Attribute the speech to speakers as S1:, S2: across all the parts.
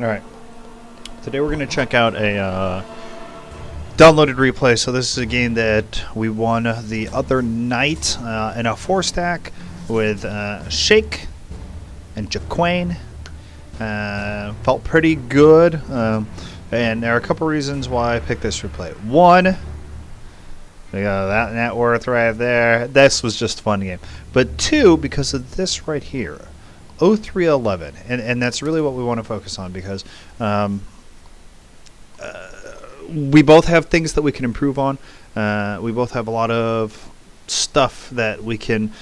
S1: Alright. Today we're going to check out a downloaded replay. So this is a game that we won the other night in a 4-stack with Shake and Jaquane. Felt pretty good. And there are a couple reasons why I picked this replay. One, we got that net worth right there. This was just a fun game. But two, because of this right here. 0311, and that's really what we want to focus on, because we both have things that we can improve on. We both have a lot of stuff that we can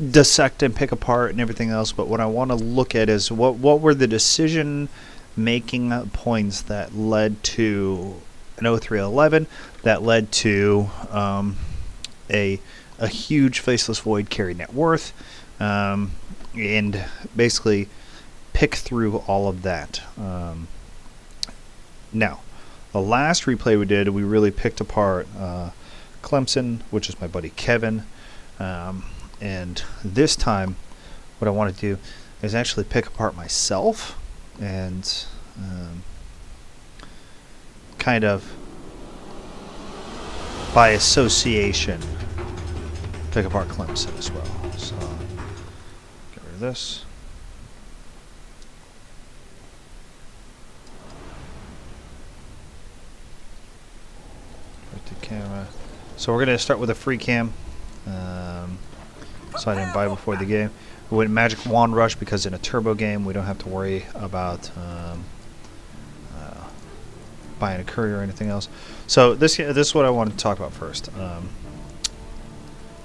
S1: dissect and pick apart and everything else, but what I want to look at is what were the decision making points that led to an 0311 that led to a huge faceless void carry net worth, and basically pick through all of that. Now, the last replay we did, we really picked apart Clemson, which is my buddy Kevin. And this time, what I want to do is actually pick apart myself and kind of by association pick apart Clemson as well. So get rid of this. Right to camera. So we're going to start with a free cam. So I didn't buy before the game. We went Magic Wand Rush because in a turbo game we don't have to worry about buying a courier or anything else. So this is what I wanted to talk about first.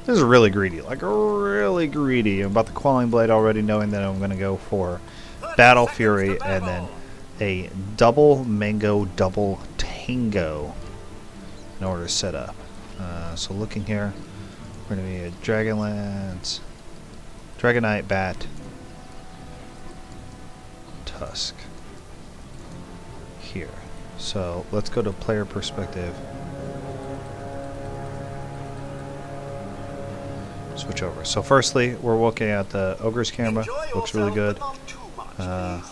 S1: This is really greedy, like really greedy. I'm about the Quelling Blade already, knowing that I'm going to go for Battle Fury and then a double Mango, double Tango in order to set up. So looking here, we're going to be a Dragonlance, Dragonite, Bat, Tusk here. So let's go to player perspective. Switch over. So firstly, we're looking at the Ogre's camera. Looks really good.
S2: Time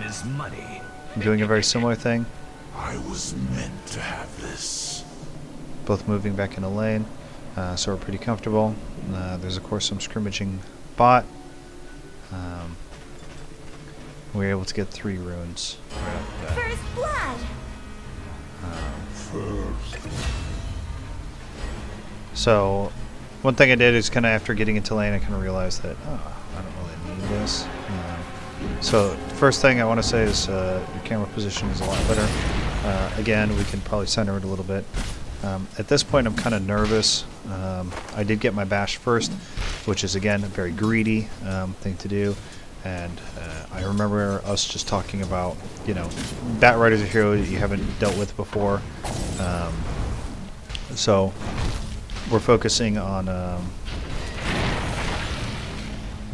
S2: is money.
S1: I'm doing a very similar thing.
S2: I was meant to have this.
S1: Both moving back in the lane, so we're pretty comfortable. There's of course some scrimmaging bot. We were able to get 3 runes right off the bat.
S3: First blood.
S1: So one thing I did is kind of after getting into lane, I kind of realized that I don't really need this. So the first thing I want to say is your camera position is a lot better. Again, we can probably center it a little bit. At this point, I'm kind of nervous. I did get my bash first, which is again a very greedy thing to do. And I remember us just talking about, you know, Bat Rider's a hero that you haven't dealt with before. So we're focusing on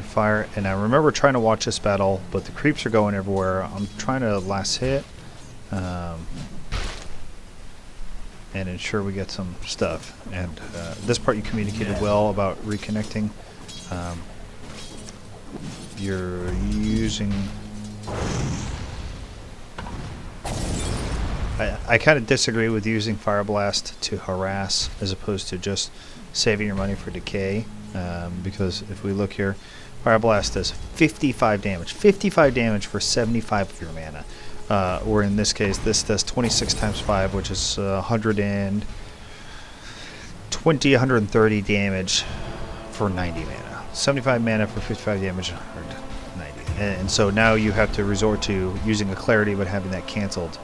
S1: fire. And I remember trying to watch this battle, but the creeps are going everywhere. I'm trying to last hit and ensure we get some stuff. And this part you communicated well about reconnecting. You're using... I kind of disagree with using Fire Blast to harass as opposed to just saving your money for decay, because if we look here, Fire Blast does 55 damage. 55 damage for 75 of your mana. Or in this case, this does 26 times 5, which is 130 damage for 90 mana. 75 mana for 55 damage, 190. And so now you have to resort to using a Clarity, but having that canceled.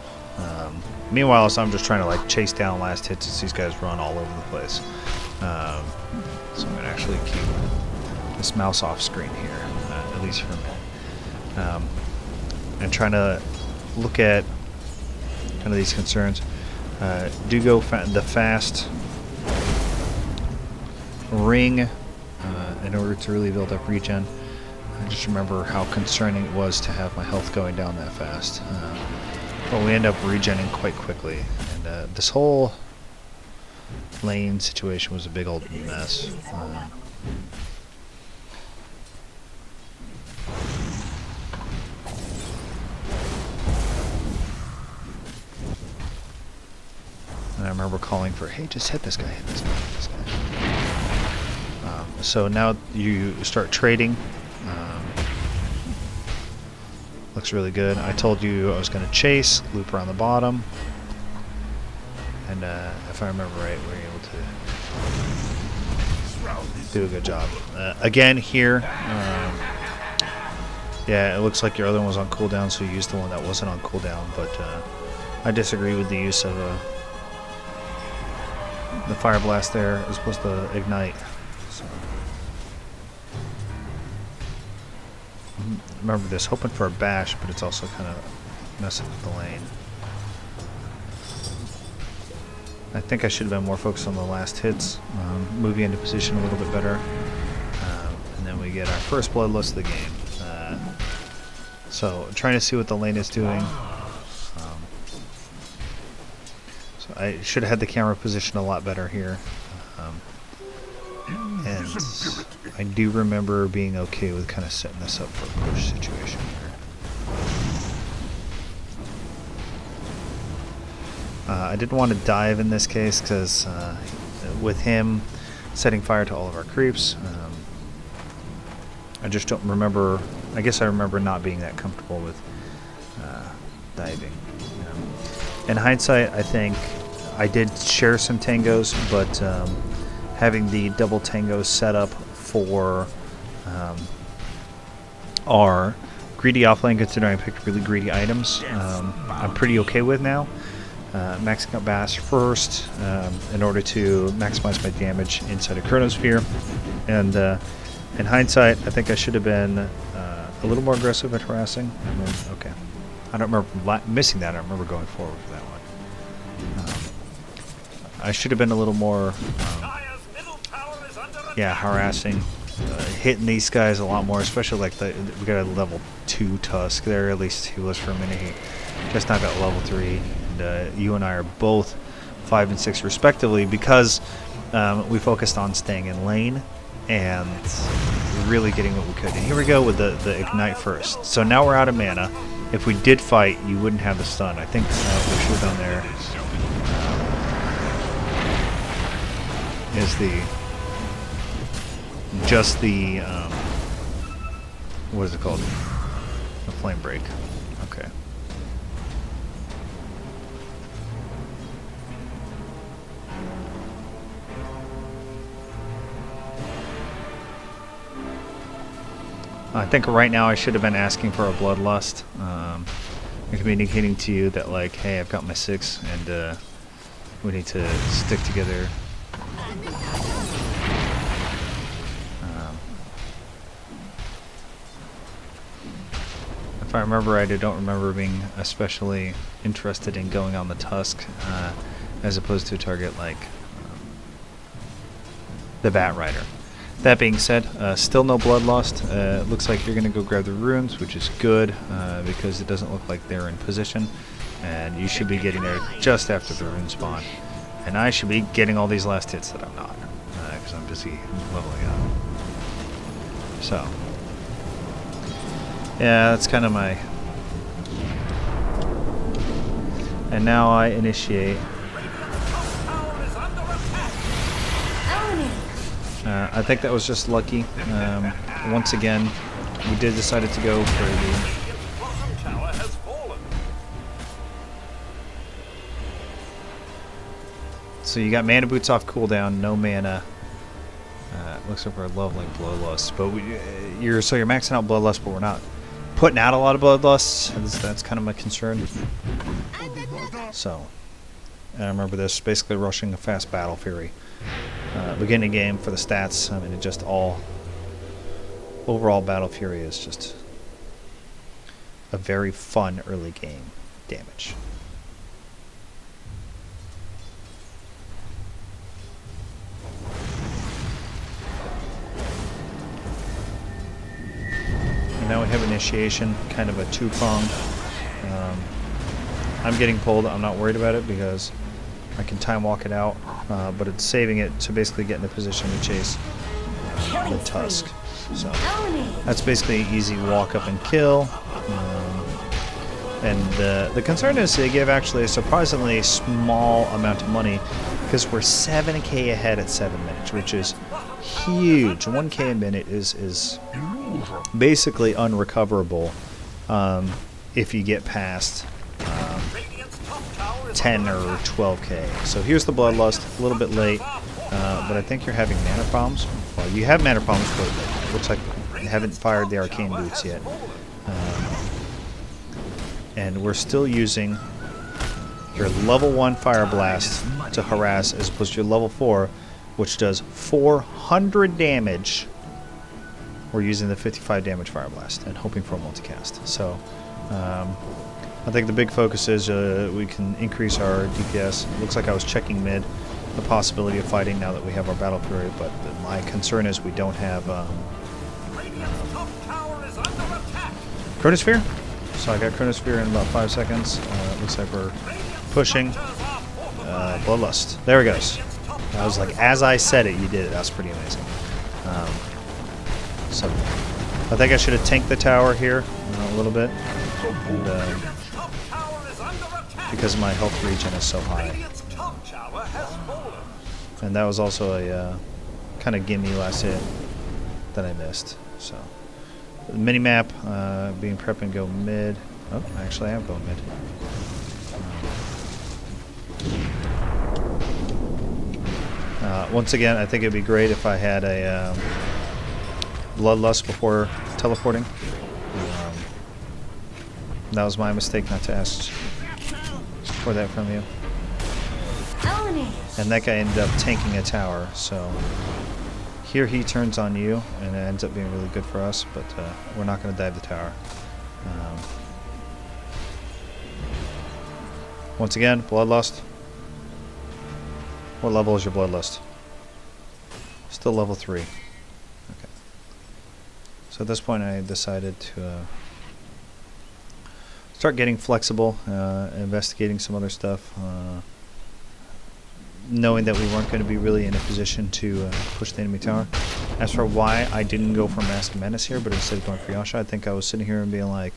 S1: Meanwhile, so I'm just trying to like chase down last hits as these guys run all over the place. So I'm going to actually keep this mouse off screen here, at least for a minute. And trying to look at kind of these concerns. Do go the fast ring in order to really build up regen. I just remember how concerning it was to have my health going down that fast. But we end up regenning quite quickly. And this whole lane situation was a big old mess. remember calling for, hey, just hit this guy, hit this guy, hit this guy. So now you start trading. Looks really good. I told you I was going to chase, loop around the bottom. And if I remember right, we're able to do a good job. Again, here, yeah, it looks like your other one was on cooldown, so you used the one that wasn't on cooldown. But I disagree with the use of the fire blast there. It's supposed to ignite. So. Remember this, hoping for a bash, but it's also kind of messing with the lane. I think I should have been more focused on the last hits, moving into position a little bit better. And then we get our first bloodlust of the game. So trying to see what the lane is doing. So I should have had the camera positioned a lot better here. And I do remember being okay with kind of setting this up for a push situation here. I didn't want to dive in this case because with him setting fire to all of our creeps, I just don't remember. I guess I remember not being that comfortable with diving. In hindsight, I think I did share some tangos, but having the double tangos set up for our greedy offlane, considering I picked really greedy items, I'm pretty okay with now. Maxing out Bass first in order to maximize my damage inside of Chronosphere. And in hindsight, I think I should have been a little more aggressive at harassing. I mean, okay. I don't remember missing that. I remember going forward with that one. I should have been a little more, harassing, hitting these guys a lot more, especially like we got a level 2 Tusk there. At least he was for a minute. He just now got level 3. And you and I are both 5 and 6 respectively because we focused on staying in lane and really getting what we could. And here we go with the ignite first. So now we're out of mana. If we did fight, you wouldn't have the stun. I think we should have done there is the what is it called? The flame break. Okay. I think right now I should have been asking for a bloodlust, and communicating to you that like, hey, I've got my 6, and we need to stick together. If I remember right, I don't remember being especially interested in going on the Tusk, as opposed to a target like the Bat Rider. That being said, still no bloodlust. It looks like you're going to go grab the runes, which is good because it doesn't look like they're in position. And you should be getting there just after the rune spawn. And I should be getting all these last hits that I'm not, because I'm busy leveling up. So, yeah, that's kind of my... And now I initiate... I think that was just lucky. Once again, we did decide to go for the... So you got mana boots off cooldown, no mana. Looks like we're leveling bloodlust, but you're maxing out bloodlust, but we're not putting out a lot of bloodlusts. That's kind of my concern. So, and I remember this basically rushing a fast battle fury. Beginning game for the stats. I mean, it just overall battle fury is just a very fun early game damage. And now we have initiation, kind of a two-pronged. I'm getting pulled. I'm not worried about it because I can time walk it out, but it's saving it to basically get in a position to chase the Tusk. So that's basically an easy walk up and kill. And the concern is they give actually a surprisingly small amount of money because we're 7k ahead at 7 minutes, which is huge. 1k a minute is basically unrecoverable if you get past 10 or 12k. So here's the Bloodlust, a little bit late, but I think you're having mana problems. Well, you have mana problems, but it looks like you haven't fired the Arcane Boots yet. And we're still using your level 1 Fire Blast to harass as opposed to your level 4, which does 400 damage. We're using the 55 damage Fire Blast and hoping for a multicast. So I think the big focus is we can increase our DPS. It looks like I was checking mid, the possibility of fighting now that we have our Battle Fury, but my concern is we don't have Chronosphere. So I got Chronosphere in about 5 seconds. Looks like we're pushing. Bloodlust. There it goes. I was like, as I said it, you did it. That's pretty amazing. So I think I should have tanked the tower here a little bit. And, because my health regen is so high. And that was also a kind of gimme last hit that I missed. So the mini-map, being prep and go mid. Oh, actually I am going mid. Once again, I think it'd be great if I had a Bloodlust before teleporting. That was my mistake not to ask for that from you. And that guy ended up tanking a tower, so here he turns on you, and it ends up being really good for us, but we're not going to dive the tower. Once again, Bloodlust. What level is your Bloodlust? Still level 3. Okay. So at this point I decided to start getting flexible, investigating some other stuff, knowing that we weren't going to be really in a position to push the enemy tower. As for why I didn't go for Mask Menace here, but instead of going for Yasha, I think I was sitting here and being like,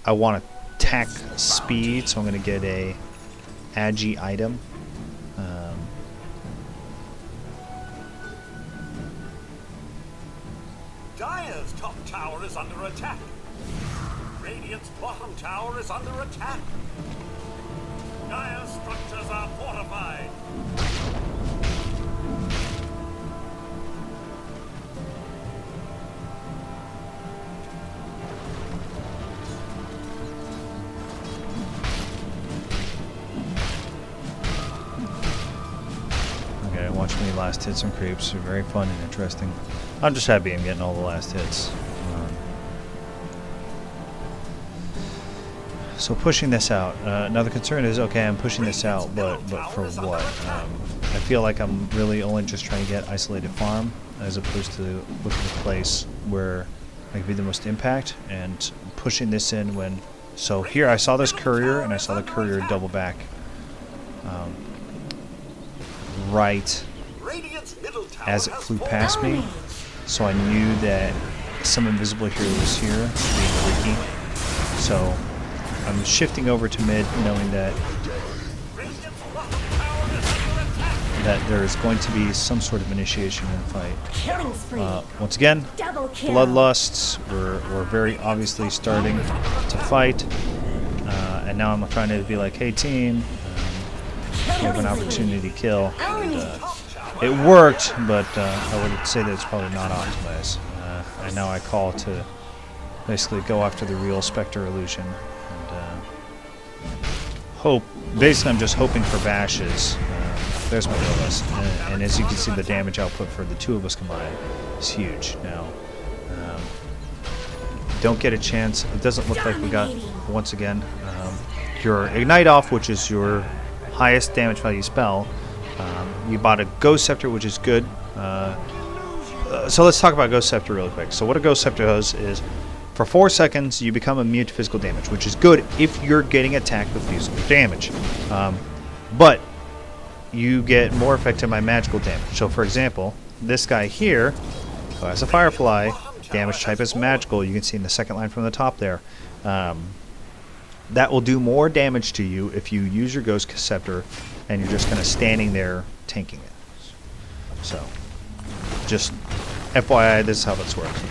S1: I want attack speed, so I'm going to get a Agi item.
S3: Dire's top tower is under attack. Radiant's bottom tower is under attack. Dire's structures are fortified.
S1: Okay, watch me last hit some creeps. They're very fun and interesting. I'm just happy I'm getting all the last hits. So pushing this out. Now the concern is, okay, I'm pushing this out, but for what? I feel like I'm really only just trying to get isolated farm, as opposed to looking at a place where I can be the most impact, and pushing this in when... So here I saw this courier, and I saw the courier double back right as it flew past me. So I knew that some invisible hero was here, being Ricky. So I'm shifting over to mid, knowing that there's going to be some sort of initiation in the fight. Once again, Bloodlusts. We're very obviously starting to fight, and now I'm trying to be like, hey team, we have an opportunity to kill. And, it worked, but I would say that it's probably not optimized. And now I call to basically go after the real Spectre illusion. Hope. Basically, I'm just hoping for bashes. There's my Bloodlust, and as you can see, the damage output for the two of us combined is huge. Now, don't get a chance. It doesn't look like we got, once again, your Ignite off, which is your highest damage value spell. We bought a Ghost Scepter, which is good. So let's talk about Ghost Scepter really quick. So what a Ghost Scepter does is, for 4 seconds, you become immune to physical damage, which is good if you're getting attacked with physical damage. But you get more affected by magical damage. So, for example, this guy here, who has a Firefly, damage type is magical. You can see in the second line from the top there. that will do more damage to you if you use your Ghost Scepter and you're just kind of standing there tanking it. So, just FYI, this is how this works.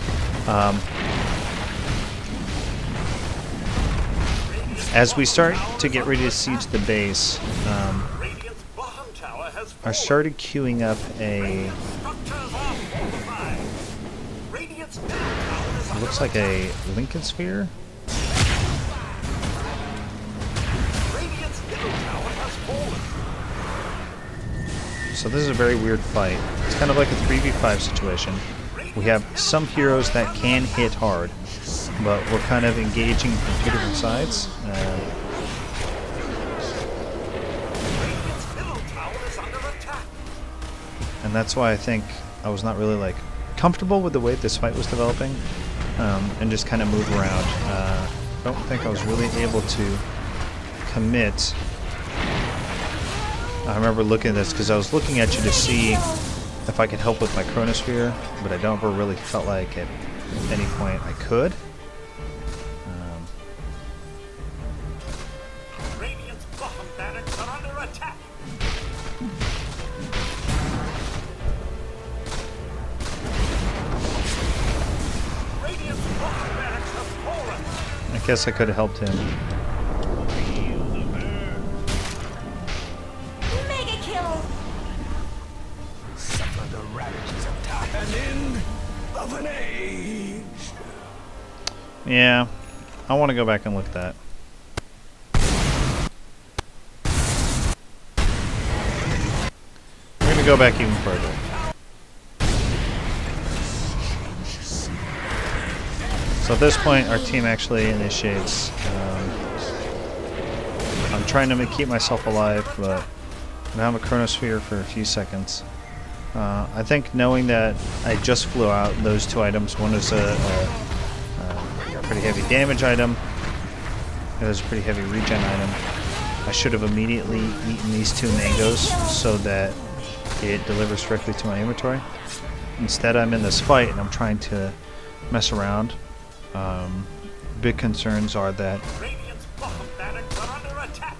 S1: As we start to get ready to siege the base,
S3: Radiant's bottom tower has
S1: I
S3: fallen.
S1: started queuing up a,
S3: Structures are fortified. Radiant's middle tower is
S1: looks like a Lincoln Sphere.
S3: Radiant's middle tower has fallen.
S1: So this is a very weird fight. It's kind of like a 3v5 situation. We have some heroes that can hit hard, but we're kind of engaging from two different sides.
S3: Radiant's middle tower is under attack.
S1: And that's why I think I was not really like comfortable with the way this fight was developing, and just kind of move around. I don't think I was really able to commit. I remember looking at this because I was looking at you to see if I could help with my Chronosphere, but I don't ever really felt like at any point I could.
S3: Radiant's bottom barracks are under attack. Radiant's bottom barracks have fallen.
S1: I guess I could have helped him.
S4: Mega kill!
S2: Suffer the ravages of time. An end of an age.
S1: Yeah, I want to go back and look at that. We're going to go back even further. So at this point, our team actually initiates. I'm trying to keep myself alive, but I have a Chronosphere for a few seconds. I think knowing that I just flew out those two items, one is a pretty heavy damage item, the other is a pretty heavy regen item. I should have immediately eaten these two mangoes so that it delivers directly to my inventory. Instead, I'm in this fight and I'm trying to mess around. Big concerns are that
S3: Radiant's bottom barracks are under attack.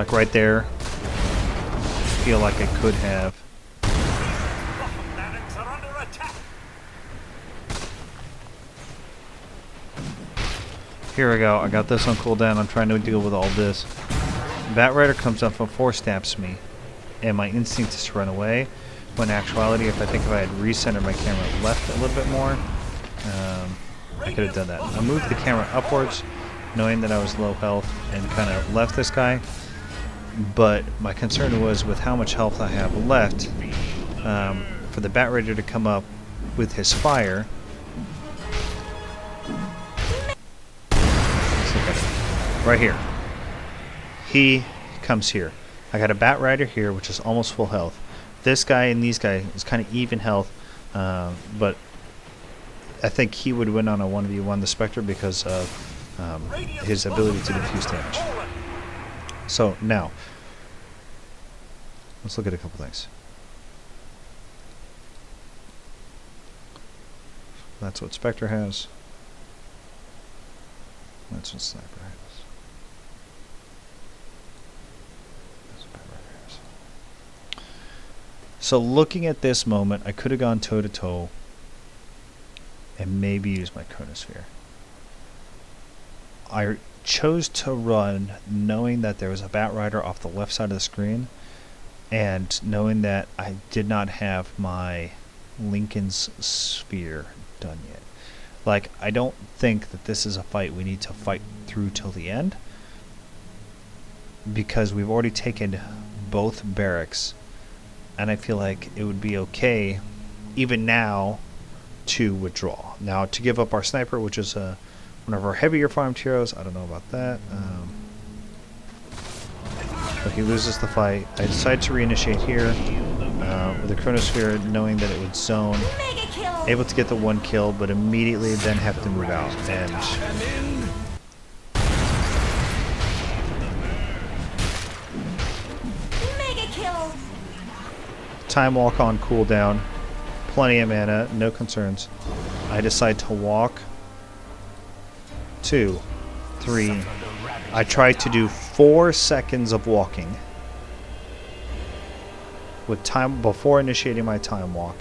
S1: like right there, I feel like I could have.
S3: Bottom barracks are under attack.
S1: Here we go. I got this on cooldown. I'm trying to deal with all this. Bat Rider comes up and four stabs me, and my instinct is to run away. When in actuality, if I had recentered my camera left a little bit more, I could have done that. I moved the camera upwards, knowing that I was low health, and kind of left this guy. But my concern was with how much health I have left, for the Bat Rider to come up with his fire. Let's look at it. Right here. He comes here. I got a Bat Rider here, which is almost full health. This guy and these guys is kind of even health, but I think he would win on a 1v1 the Spectre because of his ability to diffuse damage. So now, let's look at a couple things. That's what Spectre has. That's what Sniper has. That's what Bat Rider has. So looking at this moment, I could have gone toe-to-toe and maybe used my Chronosphere. I chose to run knowing that there was a Bat Rider off the left side of the screen and knowing that I did not have my Lincoln's Sphere done yet. Like, I don't think that this is a fight we need to fight through till the end because we've already taken both barracks, and I feel like it would be okay even now to withdraw. Now, to give up our Sniper, which is one of our heavier farmed heroes, I don't know about that. But he loses the fight. I decide to reinitiate here with the Chronosphere, knowing that it would zone.
S4: Mega kill!
S1: Able to get the one kill, but immediately then have to move out. And
S4: Mega kill!
S1: Time Walk on cooldown. Plenty of mana, no concerns. I decide to walk 2, 3. I tried to do 4 seconds of walking with time before initiating my time walk.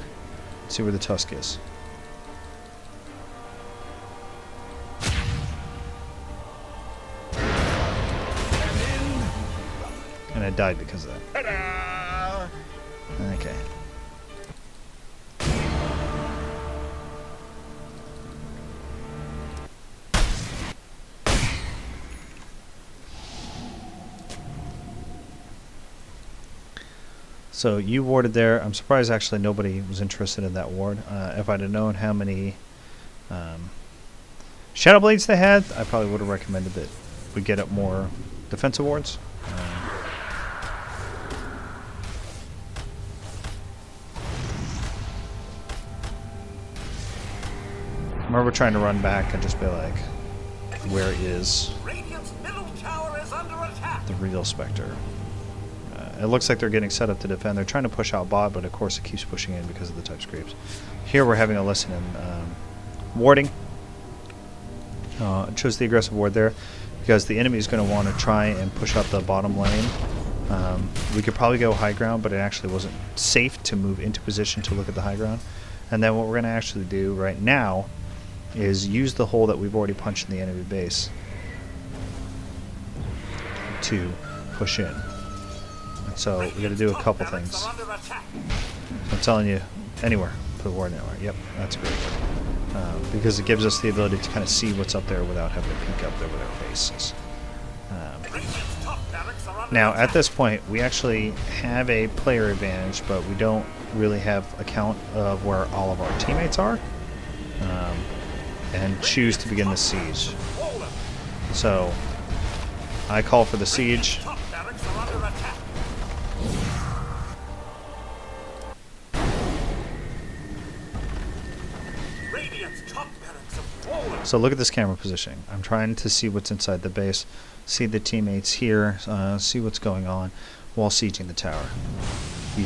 S1: Let's see where the tusk is. And I died because of that. Okay. So you warded there. I'm surprised actually nobody was interested in that ward. If I'd have known how many Shadow Blades they had, I probably would have recommended that we get up more defensive wards. I remember trying to run back and just be like, where is
S3: Radiant's middle tower is under attack.
S1: the real Spectre? It looks like they're getting set up to defend. They're trying to push out bot, but of course it keeps pushing in because of the type scrapes. Here we're having a lesson in warding. Chose the aggressive ward there because the enemy is going to want to try and push up the bottom lane. We could probably go high ground, but it actually wasn't safe to move into position to look at the high ground. And then what we're going to actually do right now is use the hole that we've already punched in the enemy base to push in. So we got to do a couple things. I'm telling you, anywhere. Put a ward anywhere. Yep, that's great. Because it gives us the ability to kind of see what's up there without having to peek up there with our faces. Now, at this point, we actually have a player advantage, but we don't really have a count of where all of our teammates are, and choose to begin the siege. So, I call for the siege. So look at this camera positioning. I'm trying to see what's inside the base, see the teammates here, see what's going on while sieging the tower. You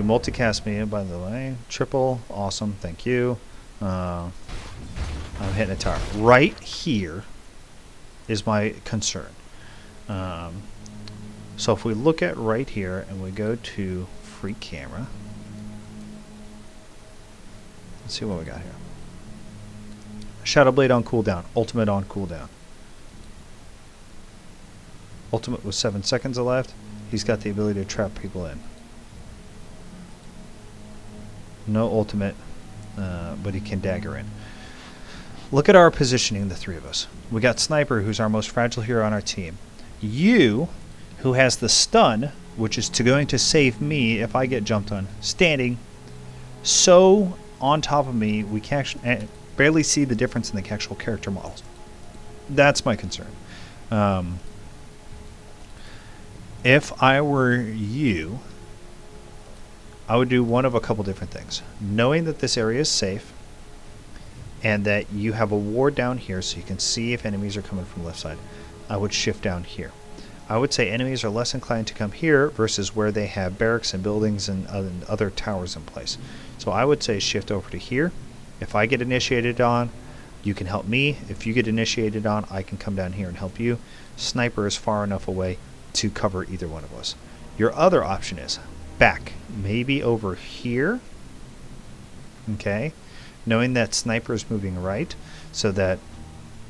S1: multicast me, by the way. Triple, awesome, thank you. I'm hitting a tower. Right here is my concern. So if we look at right here and we go to free camera, let's see what we got here. Shadow Blade on cooldown. Ultimate on cooldown. Ultimate with 7 seconds left. He's got the ability to trap people in. No ultimate, but he can dagger in. Look at our positioning, the three of us. We got Sniper, who's our most fragile hero on our team. You, who has the stun, which is going to save me if I get jumped on, standing so on top of me, we can't barely see the difference in the actual character models. That's my concern. If I were you, I would do one of a couple different things. Knowing that this area is safe and that you have a ward down here so you can see if enemies are coming from the left side, I would shift down here. I would say enemies are less inclined to come here versus where they have barracks and buildings and other towers in place. So I would say shift over to here. If I get initiated on, you can help me. If you get initiated on, I can come down here and help you. Sniper is far enough away to cover either one of us. Your other option is back, maybe over here. Okay, knowing that Sniper is moving right, so that,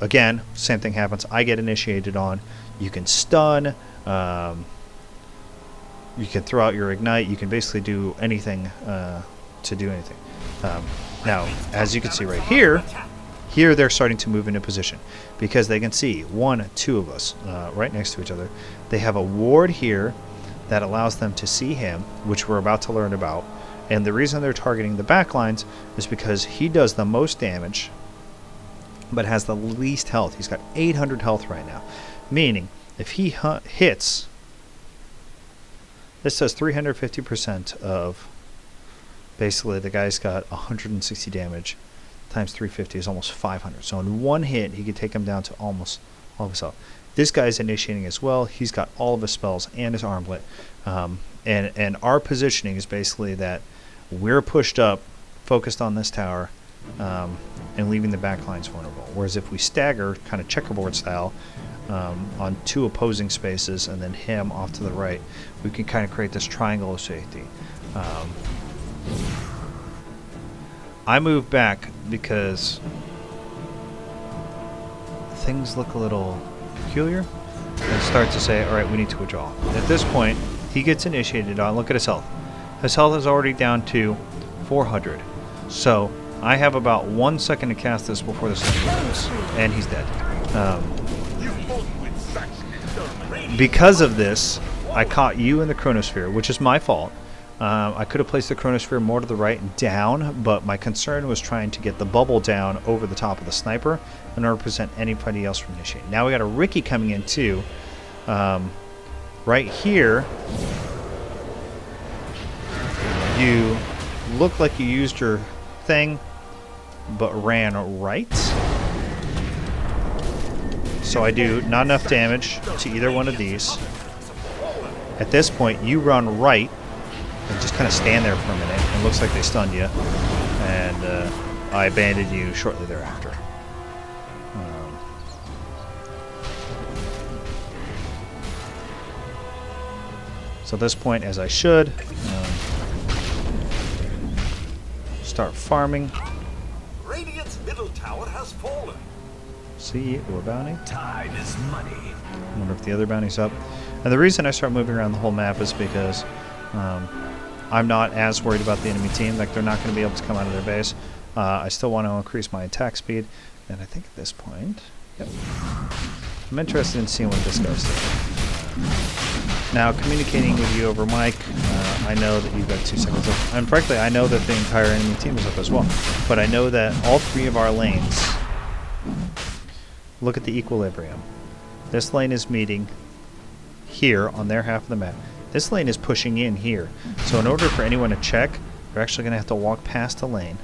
S1: again, same thing happens. I get initiated on. You can stun. You can throw out your ignite. You can basically do anything to do anything. Now, as you can see right here, they're starting to move into position because they can see 1, 2 of us right next to each other. They have a ward here that allows them to see him, which we're about to learn about. And the reason they're targeting the backlines is because he does the most damage but has the least health. He's got 800 health right now, meaning if he hits, this does 350% of, basically the guy's got 160 damage times 350 is almost 500. So in one hit, he could take him down to almost all of his health. This guy's initiating as well. He's got all of his spells and his armlet. And our positioning is basically that we're pushed up, focused on this tower. and leaving the back lines vulnerable. Whereas if we stagger, kind of checkerboard style, on 2 opposing spaces and then him off to the right, we can kind of create this triangle of safety. I move back because things look a little peculiar and start to say, all right, we need to withdraw. At this point, he gets initiated on. Look at his health. His health is already down to 400. So I have about 1 second to cast this before the sniper goes, and he's dead. Because of this, I caught you in the chronosphere, which is my fault. I could have placed the chronosphere more to the right and down, but my concern was trying to get the bubble down over the top of the sniper in order to prevent anybody else from initiating. Now we got a Ricky coming in too. Right here, you look like you used your thing, but ran right. So I do not enough damage to either one of these. At this point, you run right and just kind of stand there for a minute. It looks like they stunned you, and I abandoned you shortly thereafter. So at this point, as I should, start farming.
S3: Radiant's middle tower has fallen.
S1: See, or bounty.
S2: Time is money.
S1: I wonder if the other bounty's up. And the reason I start moving around the whole map is because I'm not as worried about the enemy team. Like, they're not going to be able to come out of their base. I still want to increase my attack speed. And I think at this point, yep, I'm interested in seeing what this goes to. Now, communicating with you over mic, I know that you've got 2 seconds up. And frankly, I know that the entire enemy team is up as well. But I know that all 3 of our lanes, look at the equilibrium. This lane is meeting here on their half of the map. This lane is pushing in here. So in order for anyone to check, they're actually going to have to walk past the lane.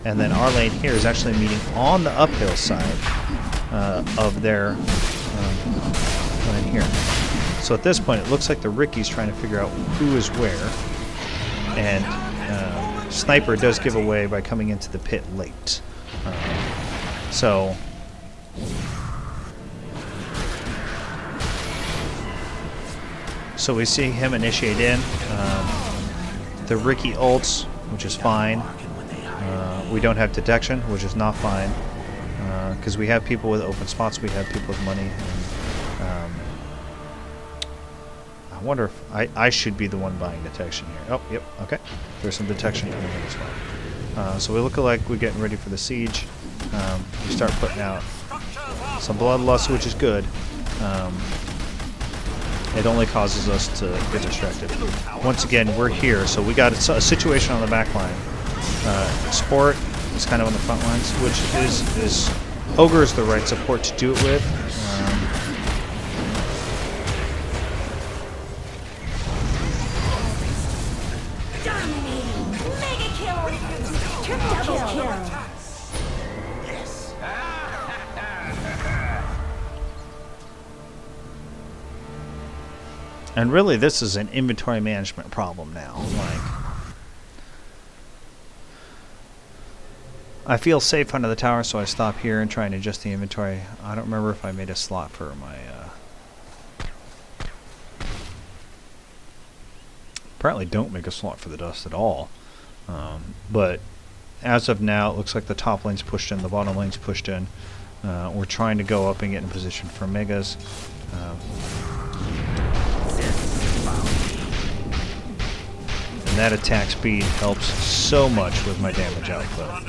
S1: And then our lane here is actually meeting on the uphill side of their lane here. So at this point, it looks like the Ricky's trying to figure out who is where. And Sniper does give away by coming into the pit late. So we see him initiate in. The Ricky ults, which is fine. We don't have detection, which is not fine. Because we have people with open spots, we have people with money. And, I wonder if I should be the one buying detection here. Oh, yep, okay. There's some detection coming in as well. So we look like we're getting ready for the siege. We start putting out some bloodlust, which is good. It only causes us to get distracted. Once again, we're here, so we got a situation on the back line. Sport is kind of on the front lines, which is Ogre is the right support to do it with.
S4: Dominating. Mega kill. Triple kill.
S3: Yes.
S1: And really, this is an inventory management problem now. Like, I feel safe under the tower, so I stop here and try and adjust the inventory. I don't remember if I made a slot for my... Apparently don't make a slot for the dust at all. But as of now, it looks like the top lane's pushed in, the bottom lane's pushed in. We're trying to go up and get in position for megas. And that attack speed helps so much with my damage output.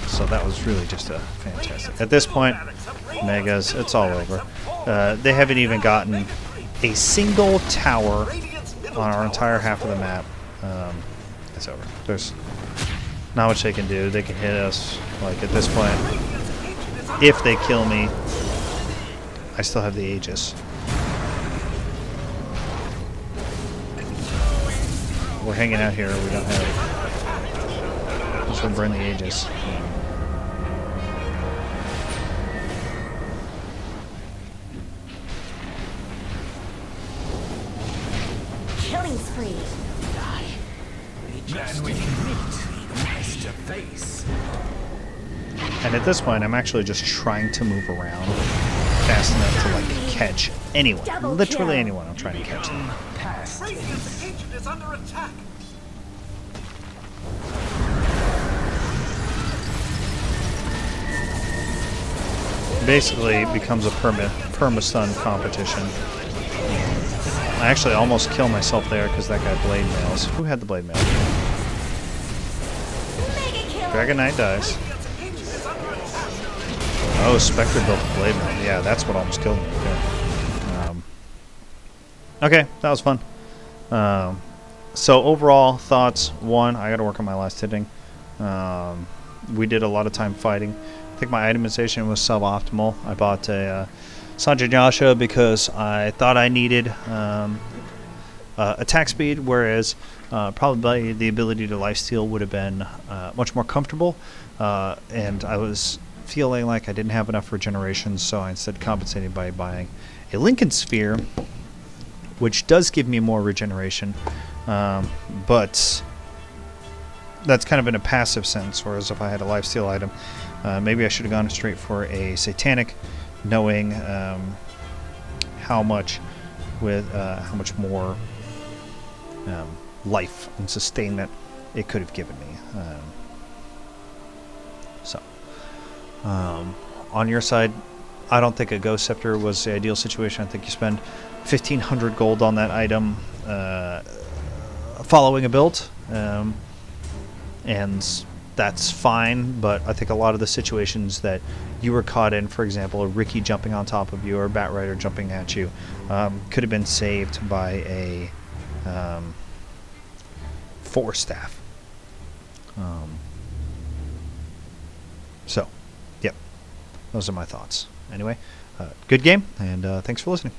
S1: So that was really just a fantastic. At this point, megas, it's all over. They haven't even gotten a single tower on our entire half of the map. It's over. There's not much they can do. They can hit us. Like, at this point, if they kill me, I still have the Aegis. We're hanging out here. We don't have... Let's burn the Aegis.
S4: Killing spree.
S2: Then we can meet the master. face.
S1: And at this point, I'm actually just trying to move around fast enough to like catch anyone.
S4: Double
S1: Literally
S4: kill.
S1: anyone I'm trying to catch them.
S2: Past
S3: Radiant's agent is under attack.
S1: Basically, it becomes a perma-stun competition. I actually almost kill myself there because that guy blade mails. Who had the blade mail?
S4: Mega kill.
S1: Dragon Knight dies. Oh, Spectre built a blade mail. Yeah, that's what almost killed me. Okay, that was fun. So overall thoughts: one, I got to work on my last hitting. We did a lot of time fighting. I think my itemization was suboptimal. I bought a Sanjay because I thought I needed attack speed, whereas probably the ability to lifesteal would have been much more comfortable. And I was feeling like I didn't have enough regeneration, so I instead compensated by buying a Lincoln Sphere, which does give me more regeneration, but that's kind of in a passive sense, whereas if I had a lifesteal item, maybe I should have gone straight for a Satanic, knowing how much more life and sustainment it could have given me. On your side, I don't think a Ghost Scepter was the ideal situation. I think you spend 1,500 gold on that item following a build, and that's fine, but I think a lot of the situations that you were caught in, for example, a Ricky jumping on top of you or a Bat Rider jumping at you, could have been saved by a Force Staff. So, yep, those are my thoughts. Anyway, good game, and thanks for listening.